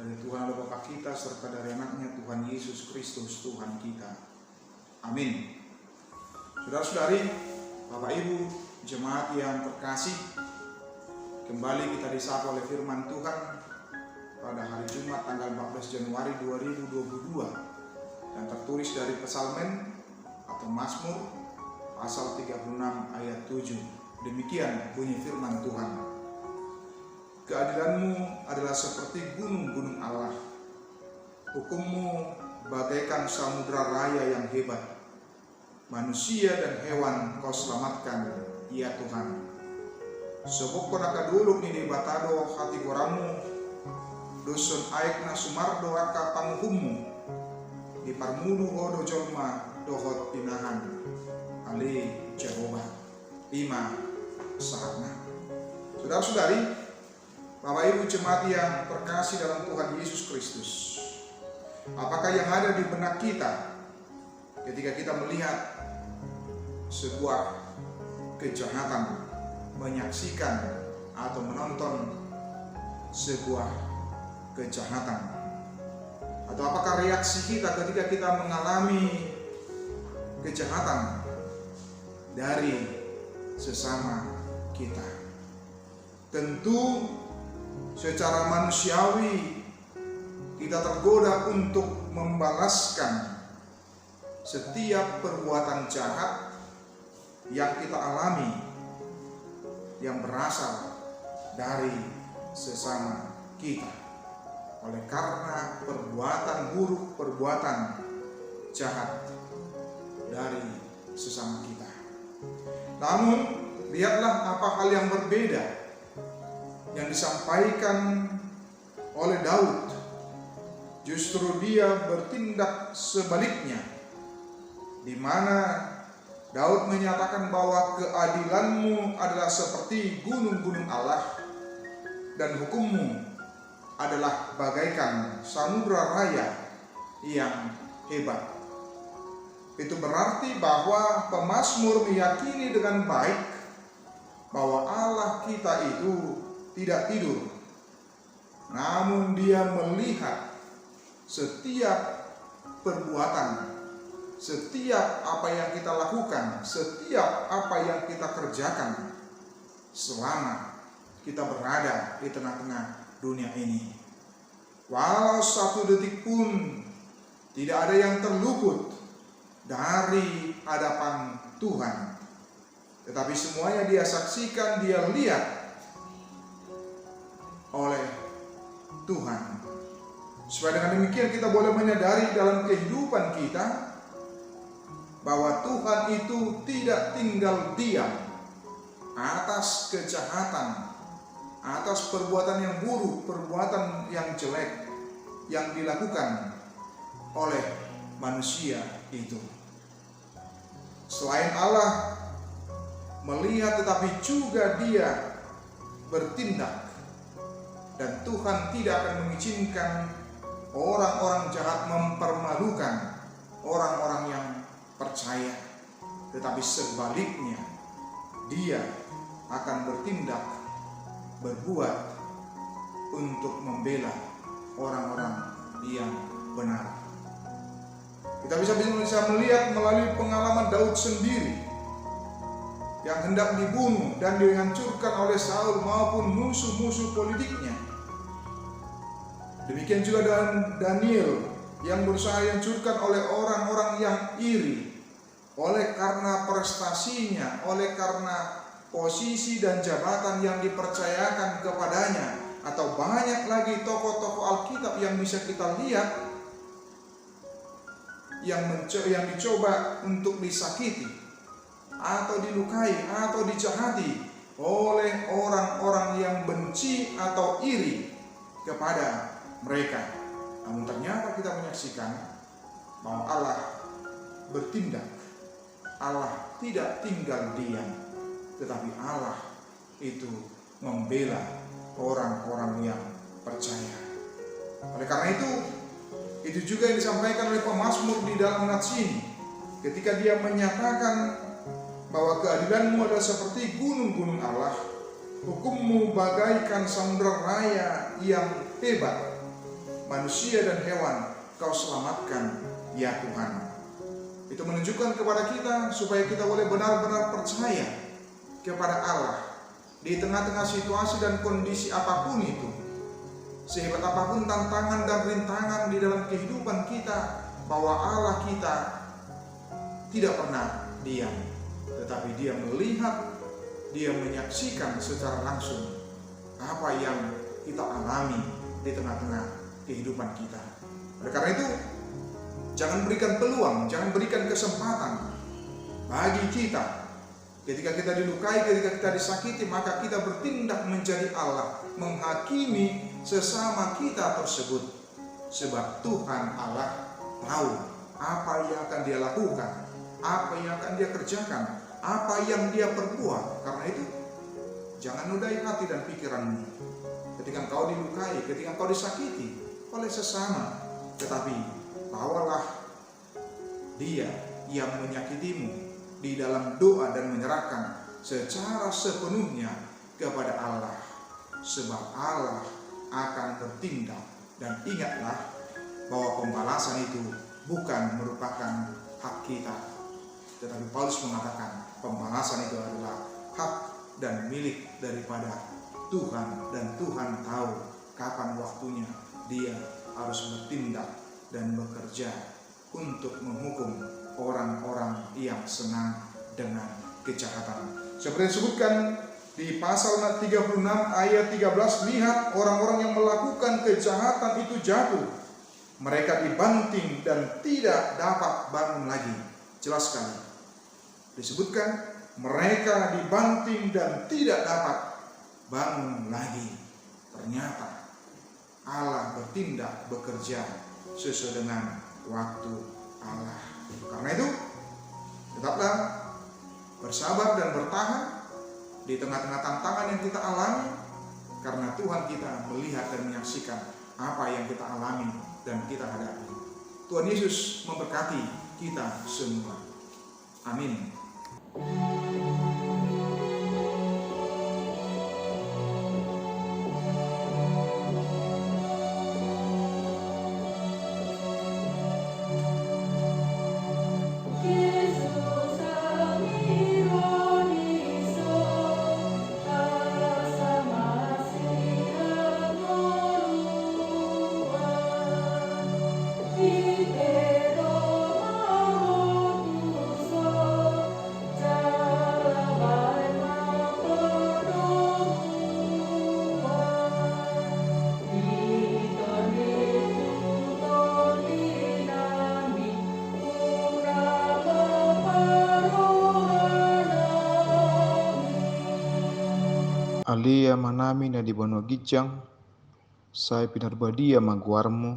dari Tuhan Allah Bapa kita serta dari anaknya Tuhan Yesus Kristus Tuhan kita. Amin. Saudara-saudari, Bapak Ibu, jemaat yang terkasih, kembali kita disapa oleh firman Tuhan pada hari Jumat tanggal 14 Januari 2022 yang tertulis dari Psalmen atau Mazmur pasal 36 ayat 7. Demikian bunyi firman Tuhan. Keadilanmu adalah seperti gunung-gunung Allah. Hukummu bagaikan samudra raya yang hebat. Manusia dan hewan kau selamatkan, ya Tuhan. Sebab konaka duluk ni batado hati goramu, dusun aik na sumardo aka panguhummu, di parmudu odo jolma dohot pinahan, ali Jehovah. 5 saatnya. Saudara-saudari, Bapak Ibu jemaat yang terkasih dalam Tuhan Yesus Kristus, apakah yang ada di benak kita ketika kita melihat sebuah kejahatan, menyaksikan atau menonton sebuah kejahatan? Atau apakah reaksi kita ketika kita mengalami kejahatan dari sesama kita? Tentu secara manusiawi kita tergoda untuk membalaskan setiap perbuatan jahat yang kita alami yang berasal dari sesama kita, oleh karena perbuatan buruk, perbuatan jahat dari sesama kita. Namun lihatlah apa hal yang berbeda yang disampaikan oleh Daud. Justru dia bertindak sebaliknya, di mana Daud menyatakan bahwa keadilanmu adalah seperti gunung-gunung Allah dan hukummu adalah bagaikan samudra raya yang hebat. Itu berarti bahwa pemazmur meyakini dengan baik bahwa Allah kita itu tidak tidur, namun dia melihat setiap perbuatan, setiap apa yang kita lakukan, setiap apa yang kita kerjakan selama kita berada di tengah-tengah dunia ini. Walau satu detik pun tidak ada yang terluput dari hadapan Tuhan, tetapi semuanya dia saksikan, dia lihat oleh Tuhan. Supaya dengan demikian kita boleh menyadari dalam kehidupan kita bahwa Tuhan itu tidak tinggal diam atas kejahatan, atas perbuatan yang buruk, perbuatan yang jelek yang dilakukan oleh manusia itu. Selain Allah melihat, tetapi juga dia bertindak. Dan Tuhan tidak akan mengizinkan orang-orang jahat mempermalukan orang-orang yang percaya, tetapi sebaliknya dia akan bertindak, berbuat untuk membela orang-orang yang benar. Kita bisa melihat melalui pengalaman Daud sendiri yang hendak dibunuh dan dihancurkan oleh Saul maupun musuh-musuh politiknya. Demikian juga dengan Daniel yang berusaha dihancurkan oleh orang-orang yang iri oleh karena prestasinya, oleh karena posisi dan jabatan yang dipercayakan kepadanya, atau banyak lagi tokoh-tokoh Alkitab yang bisa kita lihat yang dicoba untuk disakiti atau dilukai atau dijahati oleh orang-orang yang benci atau iri kepada mereka. Namun ternyata kita menyaksikan bahwa Allah bertindak. Allah tidak tinggal diam, tetapi Allah itu membela orang-orang yang percaya. Oleh karena itu juga yang disampaikan oleh pemazmur di dalam nats ini, ketika dia menyatakan bahwa keadilanmu adalah seperti gunung-gunung Allah, hukummu bagaikan samudra raya yang hebat. manusia dan hewan Kau selamatkan, ya Tuhan. Itu menunjukkan kepada kita supaya kita boleh benar-benar percaya kepada Allah di tengah-tengah situasi dan kondisi apapun itu. Sehebat apapun tantangan dan rintangan di dalam kehidupan kita, bahwa Allah kita tidak pernah diam, tetapi Dia melihat, Dia menyaksikan secara langsung apa yang kita alami di tengah-tengah kehidupan kita. Oleh karena itu, jangan berikan peluang, jangan berikan kesempatan bagi kita. Ketika kita dilukai, ketika kita disakiti, maka kita bertindak menjadi Allah, menghakimi sesama kita tersebut. Sebab Tuhan Allah tahu apa yang akan Dia lakukan, apa yang akan Dia kerjakan, apa yang Dia perbuat. Karena itu, jangan nodai hati dan pikiranmu ketika engkau dilukai, ketika engkau disakiti oleh sesama. Tetapi bawalah Dia yang menyakitimu di dalam doa dan menyerahkan secara sepenuhnya kepada Allah. Sebab Allah akan bertindak. Dan ingatlah bahwa pembalasan itu bukan merupakan hak kita, tetapi Paulus mengatakan pembalasan itu adalah hak dan milik daripada Tuhan. Dan Tuhan tahu kapan waktunya Dia harus bertindak dan bekerja untuk menghukum orang-orang yang senang dengan kejahatan. Seperti disebutkan di pasal 36 ayat 13, lihat orang-orang yang melakukan kejahatan itu jatuh, mereka dibanting dan tidak dapat bangun lagi. Jelas sekali disebutkan mereka dibanting dan tidak dapat bangun lagi. Ternyata Allah bertindak, bekerja sesuai dengan waktu Allah. Karena itu, tetaplah bersabar dan bertahan di tengah-tengah tantangan yang kita alami, karena Tuhan kita melihat dan menyaksikan apa yang kita alami dan kita hadapi. Tuhan Yesus memberkati kita semua. Amin. Alia manami na di bono gijang, sai pinarbadia maguarmu,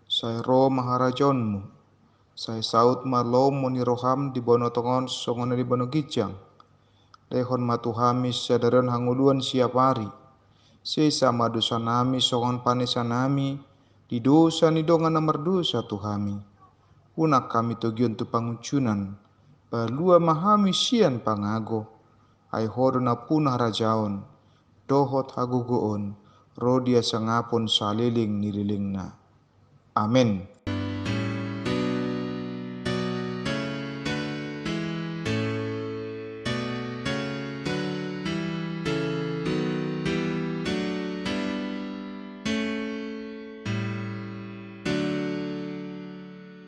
sai ro maharajonmu, sai saut malomo ni roham di bono tongon songona di bono gijang, lehon matuhami sadaron hanguluan siapari, sesa madusanami songon panesanami, di dosa ni dongan nomor dosa tuhami, unak kami togion tu pangucunan, balua mahami sian pangago, ai hodona punah rajaon, dohot hagugoon, rodia sangapon saliling nililingna. Amin.